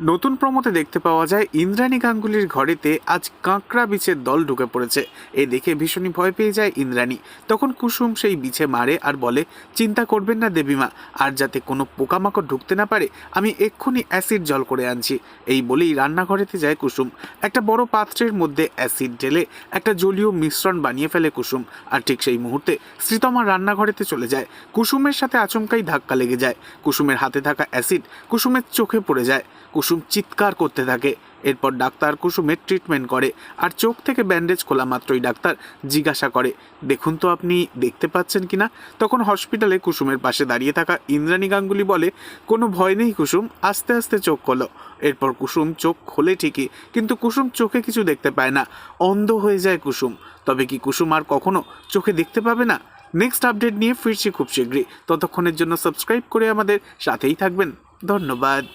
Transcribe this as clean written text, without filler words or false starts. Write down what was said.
নতুন প্রমোতে দেখতে পাওয়া যায় ইন্দ্রাণী গাঙ্গুলির ঘরেতে আজ কাঁকড়া বিছের দল ঢুকে পড়েছে। এ দেখে ভীষণই ভয় পেয়ে যায় ইন্দ্রাণী। তখন কুসুম সেই বিছে মারে আর বলে, চিন্তা করবেন না দেবীমা, আর যাতে কোনো পোকামাকড় ঢুকতে না পারে আমি এক্ষুনি অ্যাসিড জল করে আনছি। এই বলেই রান্নাঘরেতে যায় কুসুম। একটা বড় পাত্রের মধ্যে অ্যাসিড ঢেলে একটা জলীয় মিশ্রণ বানিয়ে ফেলে কুসুম। আর ঠিক সেই মুহূর্তে শ্রীতমা রান্নাঘরেতে চলে যায়। কুসুমের সাথে আচমকাই ধাক্কা লেগে যায়। কুসুমের হাতে থাকা অ্যাসিড কুসুমের চোখে পড়ে যায়। কুসুম চিৎকার করতে থাকে। এরপর ডাক্তার কুসুমের ট্রিটমেন্ট করে, আর চোখ থেকে ব্যান্ডেজ খোলা মাত্রই ডাক্তার জিজ্ঞাসা করে, দেখুন তো আপনি দেখতে পাচ্ছেন কিনা। তখন হসপিটালে কুসুমের পাশে দাঁড়িয়ে থাকা ইন্দ্রাণী গাঙ্গুলি বলে, কোনো ভয় নেই কুসুম, আস্তে আস্তে চোখ খোলো। এরপর কুসুম চোখ খোলে ঠিকই, কিন্তু কুসুম চোখে কিছু দেখতে পায় না, অন্ধ হয়ে যায় কুসুম। তবে কি কুসুম আর কখনো চোখে দেখতে পাবে না? নেক্সট আপডেট নিয়ে ফিরছি খুব শীঘ্রই। ততক্ষণের জন্য সাবস্ক্রাইব করে আমাদের সাথেই থাকবেন। ধন্যবাদ।